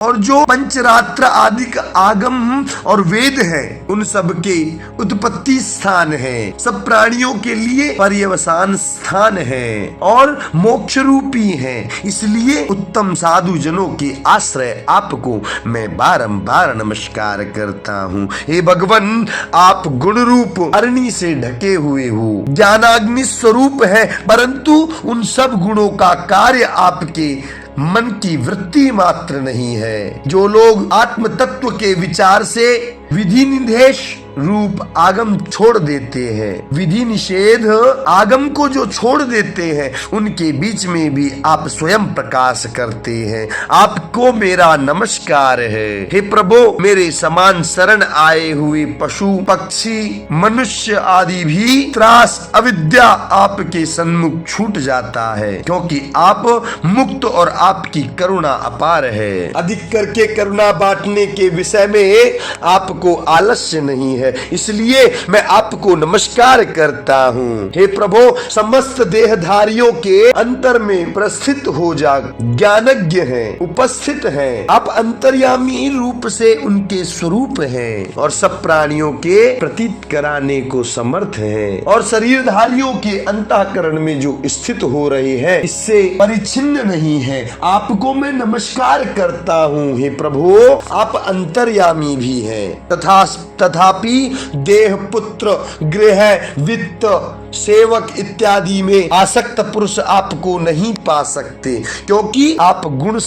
और जो पंचरात्र आदि का आगम और वेद है उन सब के उत्पत्ति स्थान है, सब प्राणियों के लिए पर्यवसान स्थान है और मोक्ष रूपी है। इसलिए उत्तम साधु जनों के आश्रय आपको मैं बारंबार नमस्कार करता हूँ। हे भगवान, आप गुण रूप अग्नि से ढके हुए हो, ज्ञानाग्नि स्वरूप है, परंतु उन सब गुणों का कार्य आपके मन की वृत्ति मात्र नहीं है। जो लोग आत्म तत्व के विचार से विधि निषेध रूप आगम छोड़ देते हैं, विधि निषेध आगम को जो छोड़ देते हैं, उनके बीच में भी आप स्वयं प्रकाश करते हैं। आपको मेरा नमस्कार है। हे प्रभु, मेरे समान शरण आए हुए पशु पक्षी मनुष्य आदि भी त्रास अविद्या आपके सन्मुख छूट जाता है, क्योंकि आप मुक्त और आपकी करुणा अपार है। अधिक करके करुणा बांटने के विषय में आपको आलस्य नहीं है, इसलिए मैं आपको नमस्कार करता हूँ। हे प्रभु, समस्त देहधारियों के अंतर में प्रस्थित हो जा, ज्ञानज्ञ हैं, उपस्थित हैं। आप अंतर्यामी रूप से उनके स्वरूप हैं और सब प्राणियों के प्रतीत कराने को समर्थ हैं और शरीरधारियों के अंतःकरण में जो स्थित हो रहे हैं इससे परिच्छिन्न नहीं है। आपको मैं नमस्कार करता हूँ। हे प्रभु, आप अंतर्यामी भी हैं, तथापि देह, पुत्र, गृह, वित्त, सेवक इत्यादि में आसक्त पुरुष आपको नहीं पा सकते, क्योंकि आप गुण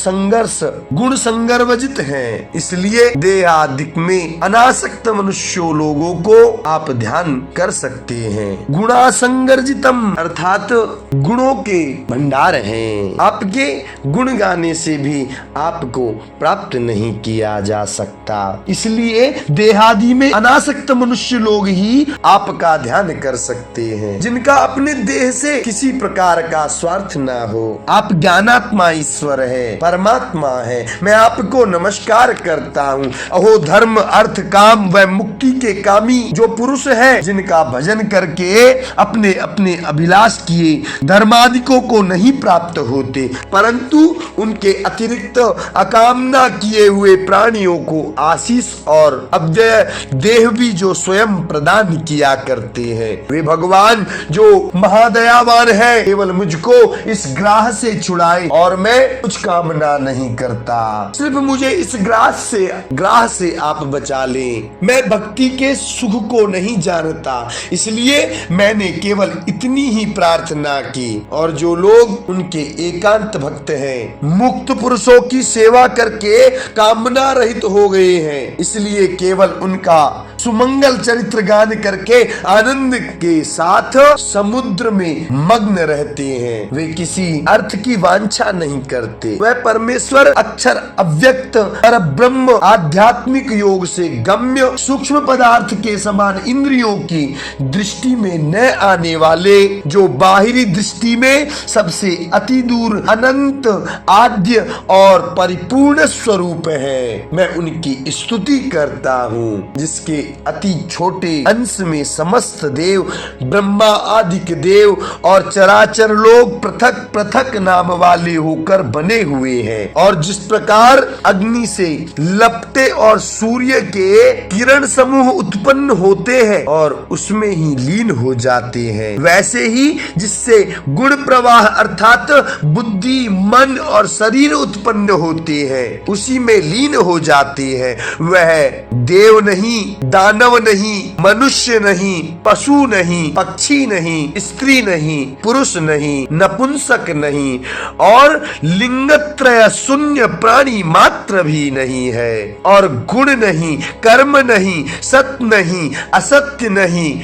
संगर्वजित हैं। इसलिए देहादिक में अनासक्त मनुष्यों लोगों को आप ध्यान कर सकते हैं। गुणासंगर्जितम अर्थात गुणों के भंडार हैं। आपके गुण गाने से भी आपको प्राप्त नहीं किया जा सकता। इसलिए देहादि में अनासक्त मनुष्य लोग ही आपका ध्यान कर सकते हैं, जिनका अपने देह से किसी प्रकार का स्वार्थ ना हो। आप ज्ञानात्मा ईश्वर है, परमात्मा है। मैं आपको नमस्कार करता हूँ। अहो धर्म, अर्थ, काम व मुक्ति के कामी जो पुरुष है, जिनका भजन करके अपने अपने अभिलाष किए धर्मादिकों को नहीं प्राप्त होते, परंतु उनके अतिरिक्त अकामना किए हुए प्राणियों को आशीष और अव्यय देह भी जो स्वयं प्रदान किया करते हैं, वे भगवान जो महादयावान है, केवल मुझको इस ग्राह से छुड़ाए और मैं कुछ कामना नहीं करता। सिर्फ मुझे इस ग्राह से आप बचा लें। मैं भक्ति के सुख को नहीं जानता, इसलिए मैंने केवल इतनी ही प्रार्थना की। और जो लोग उनके एकांत भक्त हैं, मुक्त पुरुषों की सेवा करके कामना रहित हो गए हैं, इसलिए केवल उनका सुमंगल चरित्र गान करके आनंद के साथ समुद्र में मग्न रहते हैं। वे किसी अर्थ की वांछा नहीं करते। वह परमेश्वर अक्षर अव्यक्त पर ब्रह्म आध्यात्मिक योग से गम्य सूक्ष्म पदार्थ के समान इंद्रियों की दृष्टि में न आने वाले, जो बाहरी दृष्टि में सबसे अति दूर अनंत आद्य और परिपूर्ण स्वरूप है, मैं उनकी स्तुति करता हूँ। जिसके अति छोटे अंश में समस्त देव, ब्रह्मा आदिक देव और चराचर लोग पृथक पृथक नाम वाले होकर बने हुए हैं, और जिस प्रकार अग्नि से लपटे और सूर्य के किरण समूह उत्पन्न होते हैं और उसमें ही लीन हो जाते हैं, वैसे ही जिससे गुण प्रवाह अर्थात बुद्धि, मन और शरीर उत्पन्न होते हैं, उसी में लीन हो जाते हैं। वह देव नहीं, दानव नहीं, मनुष्य नहीं, पशु नहीं, पक्षी नहीं, स्त्री नहीं, पुरुष नहीं, नपुंसक नहीं और लिंगत्रय शून्य प्राणी मात्र भी नहीं है, और गुण नहीं, कर्म नहीं, सत्य नहीं, असत्य नहीं,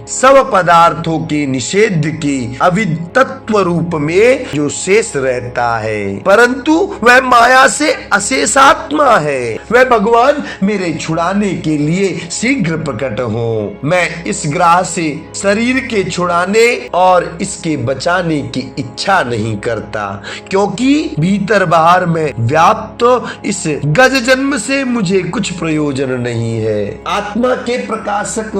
सब पदार्थों के निषेध के अवितत्व रूप में जो शेष रहता है, परंतु वह माया से अशेषात्मा है। वह भगवान मेरे छुड़ाने के लिए शीघ्र प्रकट हो। मैं इस ग्राह से शरीर के छुड़ाने और इसके बचाने की इच्छा नहीं करता, क्योंकि भीतर बाहर में व्याप्त इस गज जन्म से मुझे कुछ प्रयोजन नहीं है। आत्मा के प्रकाशक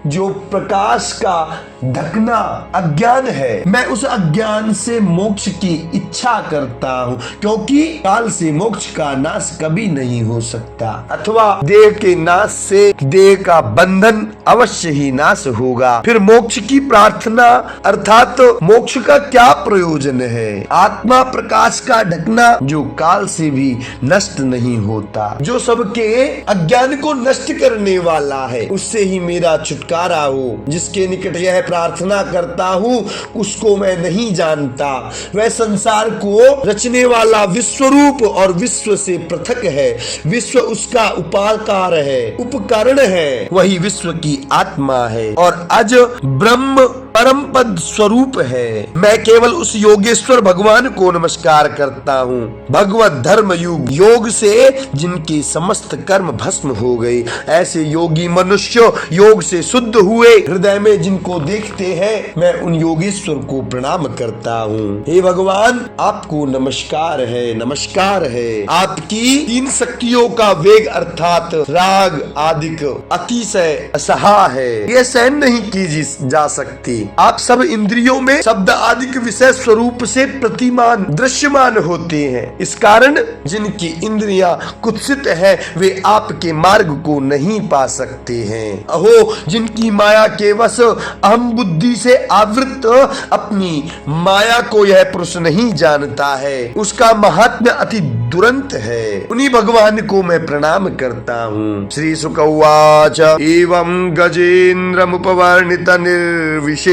जो प्रकाश का ढकना अज्ञान है। मैं उस अज्ञान से मोक्ष की इच्छा करता हूँ, क्योंकि काल से मोक्ष का नाश कभी नहीं हो सकता, अथवा देह के नाश से देह का बंधन अवश्य ही नाश होगा। फिर मोक्ष की प्रार्थना अर्थात मोक्ष का क्या प्रयोजन है? आत्मा प्रकाश का ढकना जो काल से भी नष्ट नहीं होता, जो सबके अज्ञान को नष्ट करने वाला है, उससे ही मेरा छुटकारा हो। जिसके निकट यह प्रार्थना करता हूँ उसको मैं नहीं जानता। वह संसार को रचने वाला विश्वरूप और विश्व से पृथक है। विश्व उसका उपाकार है, उपकरण है, वही विश्व की आत्मा है और अज ब्रह्म परम पद स्वरूप है। मैं केवल उस योगेश्वर भगवान को नमस्कार करता हूँ। भगवत धर्म युग योग से जिनके समस्त कर्म भस्म हो गए, ऐसे योगी मनुष्य योग से शुद्ध हुए हृदय में जिनको देखते हैं, मैं उन योगेश्वर को प्रणाम करता हूँ। हे भगवान, आपको नमस्कार है, नमस्कार है। आपकी तीन शक्तियों का वेग अर्थात राग आदिक अतिशय असहा है, यह सहन नहीं की जा सकती। आप सब इंद्रियों में शब्द आदि के विषय स्वरूप से प्रतिमान दृश्यमान होते हैं। इस कारण जिनकी इंद्रियां कुत्सित है वे आपके मार्ग को नहीं पा सकते हैं। अहो, जिनकी माया के वश अहम बुद्धि से आवृत अपनी माया को यह पुरुष नहीं जानता है, उसका महात्म्य अति दुरंत है। उन्हीं भगवान को मैं प्रणाम करता हूँ। श्री शुक उवाच एवं गजेन्द्रमुपवर्णित निर्विशेषम्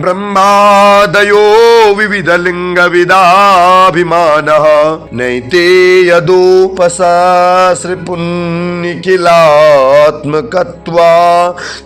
ब्रह्मादयो विविधलिङ्गविदाभिमानः नैते यदोपसास्रपुन्निखिलात्मकत्वा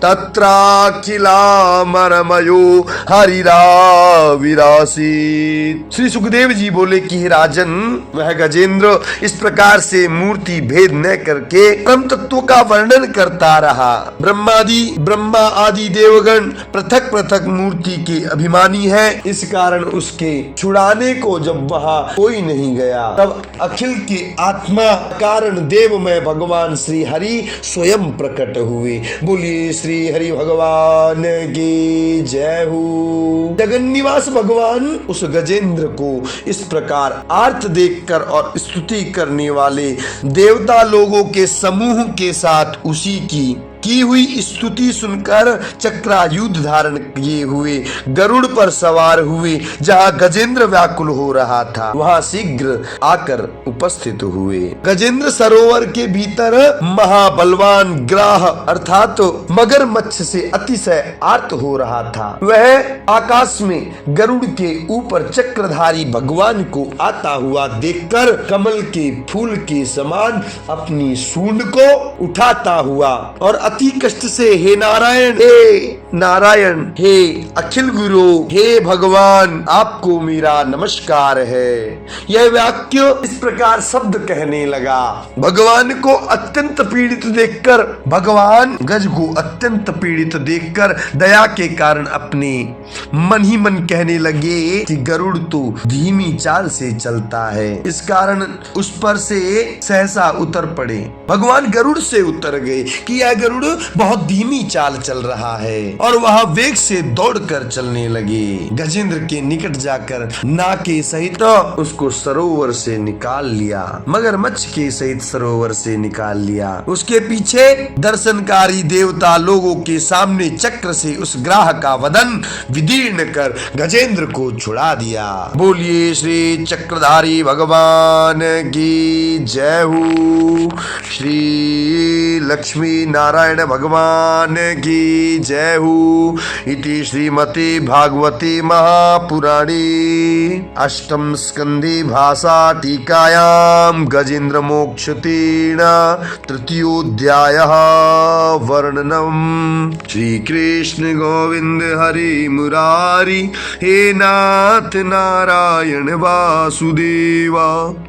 तत्राखिलामरमयो हरिराविरासीत्। श्री सुखदेव जी बोले कि हे राजन, वह गजेंद्र इस प्रकार से मूर्ति भेद न करके परम तत्व का वर्णन करता रहा। ब्रह्मा आदि देवगण पृथक पृथक मूर्ति के अभिमानी है, इस कारण उसके छुड़ाने को जब वहाँ कोई नहीं गया, तब अखिल की आत्मा कारण देव में भगवान श्री हरि स्वयं प्रकट हुए। बोलिए श्री हरि भगवान की जय हो। जगन्निवास भगवान उस गजेंद्र को इस प्रकार आर्त देखकर और स्तुति करने वाले देवता लोगों के समूह के साथ उसी की हुई स्तुति सुनकर चक्रायुध धारण किए हुए गरुड़ पर सवार हुए। जहाँ गजेंद्र व्याकुल हो रहा था वहाँ शीघ्र आकर उपस्थित हुए। गजेंद्र सरोवर के भीतर महाबलवान ग्राह अर्थात मगरमच्छ से अतिशय आर्त हो रहा था। वह आकाश में गरुड़ के ऊपर चक्रधारी भगवान को आता हुआ देखकर कमल के फूल के समान अपनी सूंड को उठाता हुआ और अति कष्ट से हे नारायण, हे अखिल गुरु, हे भगवान, आपको मेरा नमस्कार है, यह वाक्य इस प्रकार शब्द कहने लगा। भगवान को अत्यंत पीड़ित देखकर भगवान गज को अत्यंत पीड़ित देखकर दया के कारण अपने मन ही मन कहने लगे कि गरुड़ तो धीमी चाल से चलता है, इस कारण उस पर से सहसा उतर पड़े। भगवान गरुड़ से उतर गए कि यह गरुड़ बहुत धीमी चाल चल रहा है और वह वेग से दौड़कर चलने लगे। गजेंद्र के निकट जाकर नाके सहित उसको सरोवर से निकाल लिया, मगरमच्छ के सहित सरोवर से निकाल लिया। उसके पीछे दर्शनकारी देवता लोगों के सामने चक्र से उस ग्राह का वदन विदीर्ण कर गजेंद्र को छुड़ा दिया। बोलिए श्री चक्रधारी भगवान की जय हो। श्री लक्ष्मी नारायण भगवान की जय हो। इति श्रीमती भागवती महापुराणे अष्टम स्कंदे भाषा टीकायां गजेंद्र मोक्षतेन तृतीयोऽध्यायः वर्णनम्। श्री कृष्ण गोविंद हरि मुरारी हे नाथ नारायण वासुदेवा।